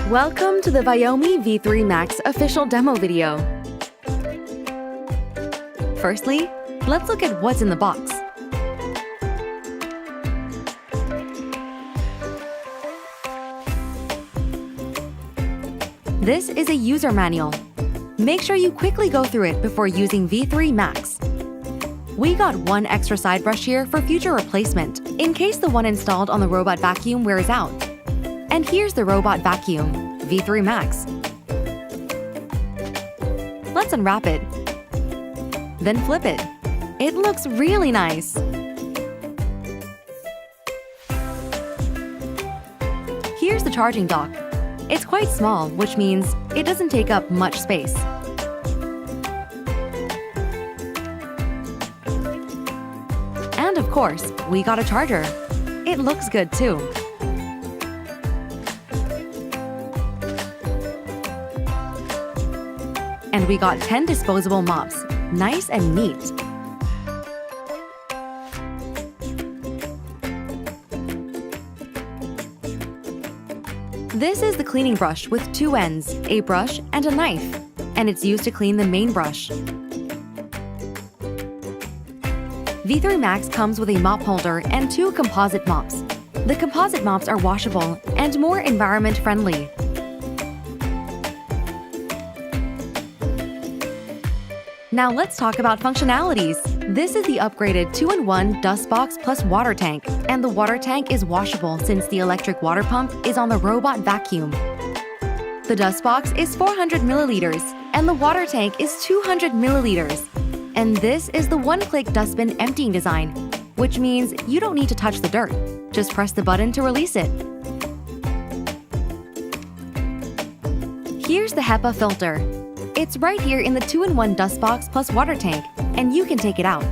Welcome to the Viomi V3 MAX official demo video. Firstly, let's look at what's in the box. This is a user manual. Make sure you quickly go through it before using V3 MAX. We got one extra side brush here for future replacement, in case the one installed on the robot vacuum wears out. And here's the robot vacuum, V3 MAX. Let's unwrap it. Then flip it. It looks really nice. Here's the charging dock. It's quite small, which means it doesn't take up much space. And of course, we got a charger. It looks good too. And we got 10 disposable mops, nice and neat. This is the cleaning brush with two ends, a brush and a knife, and it's used to clean the main brush. V3 MAX comes with a mop holder and two composite mops. The composite mops are washable and more environment-friendly. Now let's talk about functionalities. This is the upgraded 2-in-1 dust box plus water tank, and the water tank is washable since the electric water pump is on the robot vacuum. The dust box is 400 milliliters, and the water tank is 200 milliliters. And this is the one-click dustbin emptying design, which means you don't need to touch the dirt. Just press the button to release it. Here's the HEPA filter. It's right here in the 2-in-1 dust box plus water tank, and you can take it out.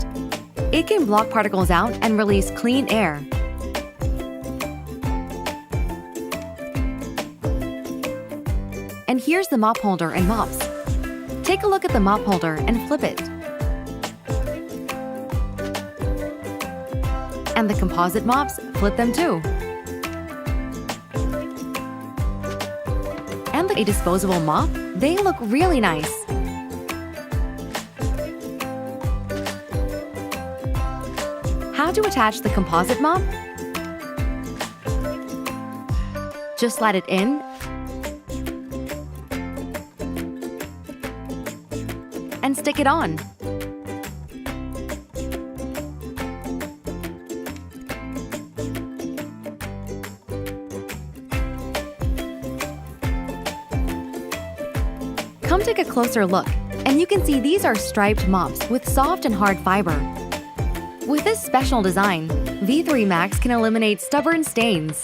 It can block particles out and release clean air. And here's the mop holder and mops. Take a look at the mop holder and flip it. And the composite mops, flip them too. And a disposable mop, they look really nice. How to attach the composite mop? Just slide it in and stick it on. Come take a closer look, and you can see these are striped mops with soft and hard fiber. With this special design, V3 MAX can eliminate stubborn stains.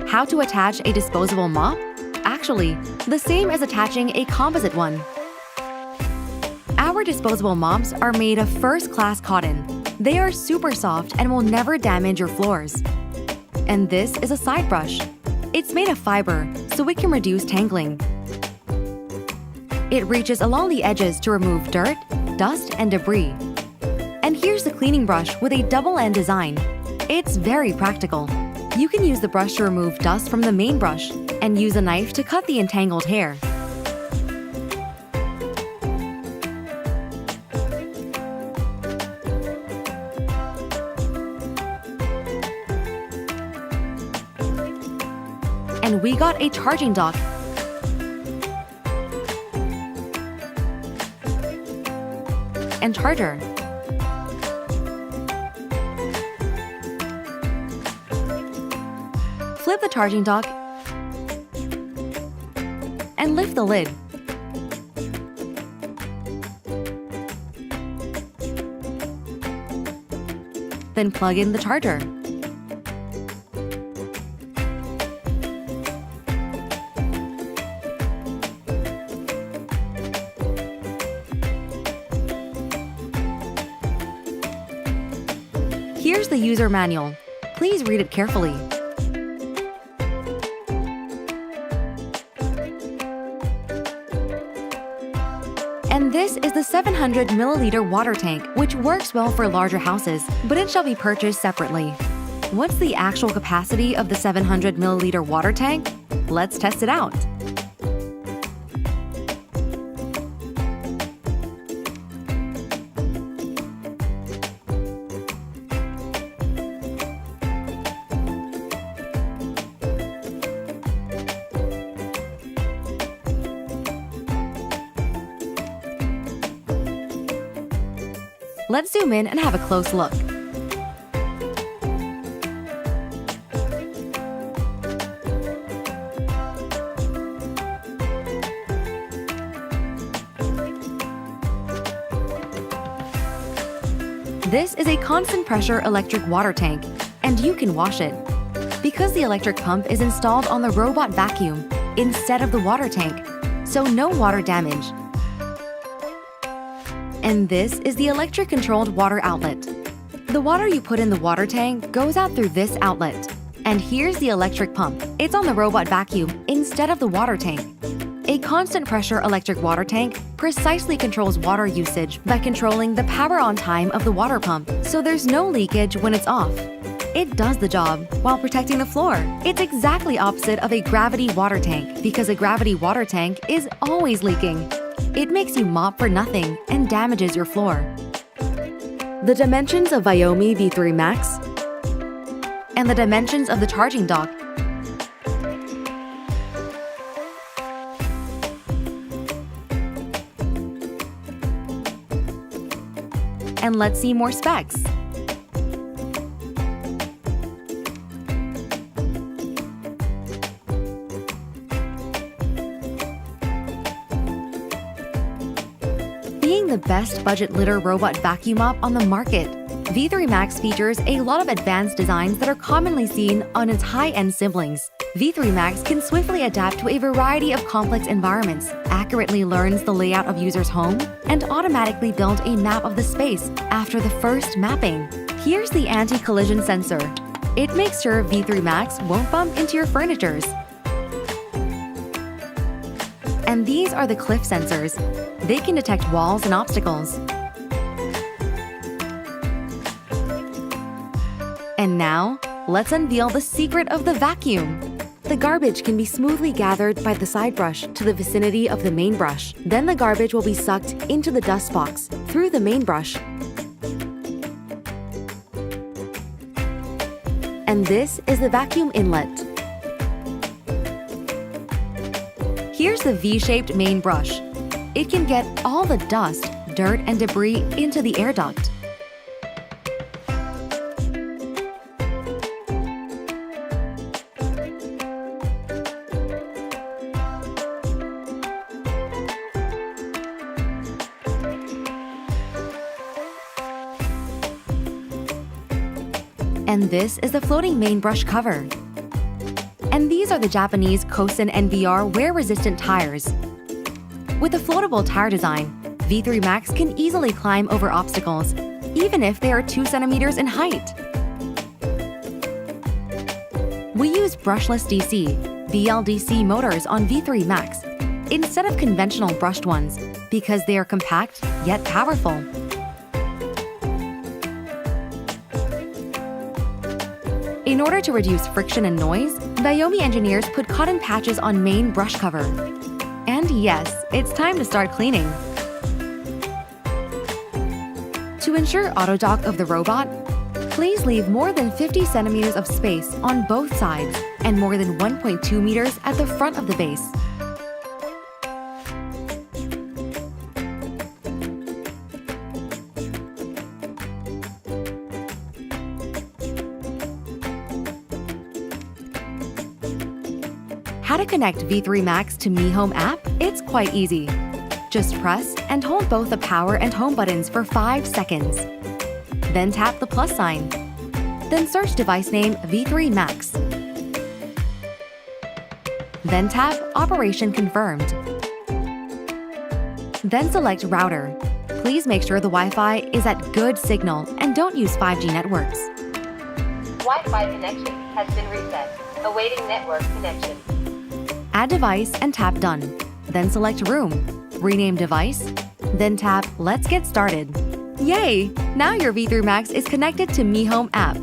How to attach a disposable mop? Actually, the same as attaching a composite one. Our disposable mops are made of first-class cotton. They are super soft and will never damage your floors. And this is a side brush. It's made of fiber, so it can reduce tangling. It reaches along the edges to remove dirt, dust, and debris. And here's the cleaning brush with a double-end design. It's very practical. You can use the brush to remove dust from the main brush and use a knife to cut the entangled hair. And we got a charging dock. And charger. Flip the charging dock and lift the lid. Then plug in the charger. Here's the user manual. Please read it carefully. And This is the 700 milliliter water tank, which works well for larger houses, but it shall be purchased separately. What's the actual capacity of the 700 milliliter water tank? Let's test it out. Let's zoom in and have a close look. This is a constant pressure electric water tank, and you can wash it. Because the electric pump is installed on the robot vacuum instead of the water tank, so no water damage. And this is the electric-controlled water outlet. The water you put in the water tank goes out through this outlet. And here's the electric pump. It's on the robot vacuum instead of the water tank. A constant pressure electric water tank precisely controls water usage by controlling the power on time of the water pump, so there's no leakage when it's off. It does the job while protecting the floor. It's exactly opposite of a gravity water tank because a gravity water tank is always leaking. It makes you mop for nothing and damages your floor. The dimensions of Viomi V3 MAX and the dimensions of the charging dock. And let's see more specs. Being the best budget litter robot vacuum mop on the market, V3 MAX features a lot of advanced designs that are commonly seen on its high-end siblings. V3 MAX can swiftly adapt to a variety of complex environments, accurately learns the layout of users' home, and automatically builds a map of the space after the first mapping. Here's the anti-collision sensor. It makes sure V3 MAX won't bump into your furnitures. And these are the cliff sensors. They can detect walls and obstacles. And now, let's unveil the secret of the vacuum. The garbage can be smoothly gathered by the side brush to the vicinity of the main brush. Then the garbage will be sucked into the dust box through the main brush. And this is the vacuum inlet. Here's the V-shaped main brush. It can get all the dust, dirt, and debris into the air duct. And this is the floating main brush cover. And these are the Japanese Kosen and VR wear-resistant tires. With a floatable tire design, V3 MAX can easily climb over obstacles, even if they are 2 centimeters in height. We use brushless DC, BLDC motors on V3 MAX, instead of conventional brushed ones, because they are compact yet powerful. In order to reduce friction and noise, Viomi engineers put cotton patches on main brush cover. And yes, it's time to start cleaning. To ensure auto-dock of the robot, please leave more than 50 centimeters of space on both sides and more than 1.2 meters at the front of the base. How to connect V3 MAX to Mi Home app? It's quite easy. Just press and hold both the power and home buttons for 5 seconds. Then tap the plus sign. Then search device name V3 MAX. Then tap Operation Confirmed. Then select Router. Please make sure the Wi-Fi is at good signal and don't use 5G networks. Wi-Fi connection has been reset. Awaiting network connection. Add device and tap Done. Then select Room. Rename device. Then tap Let's Get Started. Yay! Now your V3 MAX is connected to Mi Home app.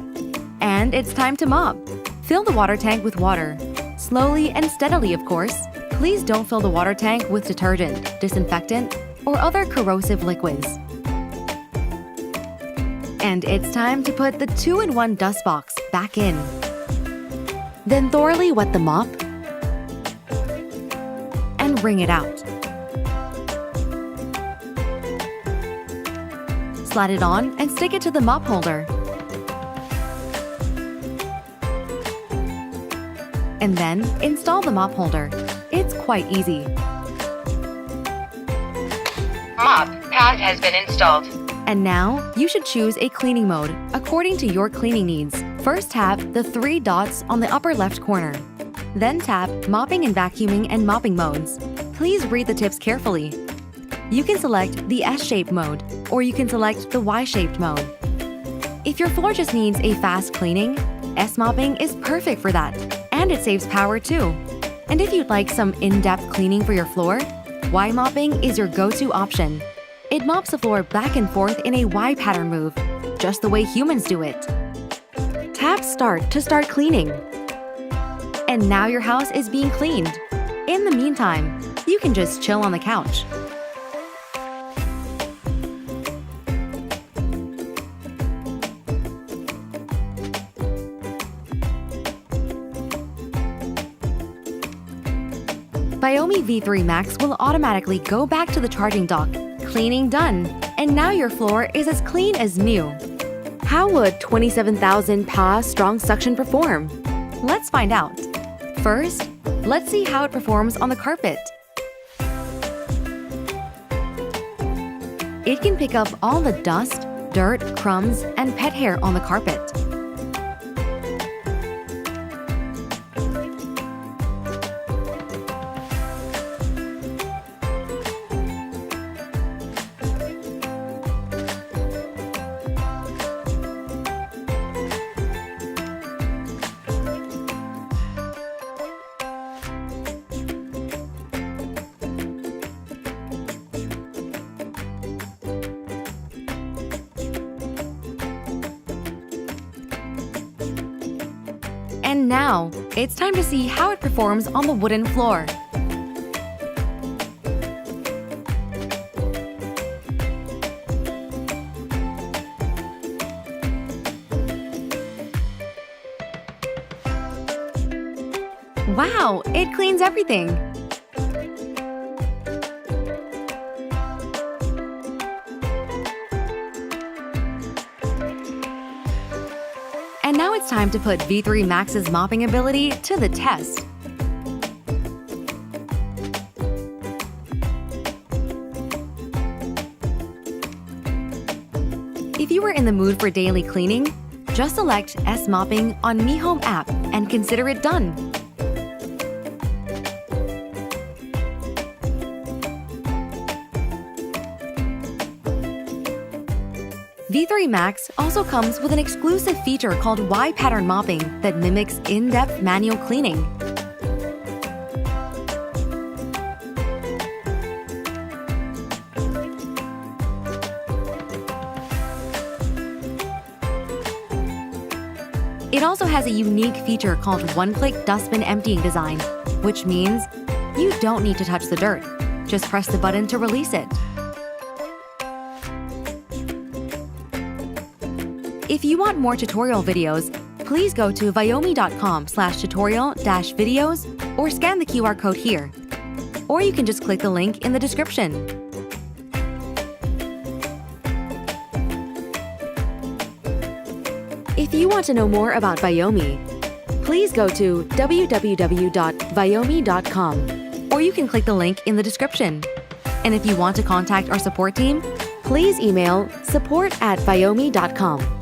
And it's time to mop. Fill the water tank with water. Slowly and steadily, of course. Please don't fill the water tank with detergent, disinfectant, or other corrosive liquids. And it's time to put the 2-in-1 dust box back in. Then thoroughly wet the mop and wring it out. Slide it on and stick it to the mop holder. And then install the mop holder. It's quite easy. Mop pad has been installed. And now, you should choose a cleaning mode according to your cleaning needs. First tap the 3 dots on the upper left corner. Then tap Mopping and Vacuuming and Mopping modes. Please read the tips carefully. You can select the S-shaped mode, or you can select the Y-shaped mode. If your floor just needs a fast cleaning, S-mopping is perfect for that, and it saves power too. And if you'd like some in-depth cleaning for your floor, Y-mopping is your go-to option. It mops the floor back and forth in a Y pattern move, just the way humans do it. Tap Start to start cleaning. And now your house is being cleaned. In the meantime, you can just chill on the couch. Viomi V3 MAX will automatically go back to the charging dock. Cleaning done, and now your floor is as clean as new. How would 27,000 Pa strong suction perform? Let's find out. First, let's see how it performs on the carpet. It can pick up all the dust, dirt, crumbs, and pet hair on the carpet. And now, it's time to see how it performs on the wooden floor. Wow, it cleans everything! And now it's time to put V3 MAX's mopping ability to the test. If you are in the mood for daily cleaning, just select S Mopping on Mi Home app and consider it done. V3 MAX also comes with an exclusive feature called Y pattern mopping that mimics in-depth manual cleaning. It also has a unique feature called one-click dustbin emptying design, which means you don't need to touch the dirt. Just press the button to release it. If you want more tutorial videos, please go to viomi.com/tutorial-videos or scan the QR code here. Or you can just click the link in the description. If you want to know more about Viomi, please go to www.viomi.com or you can click the link in the description. And if you want to contact our support team, please email support@viomi.com.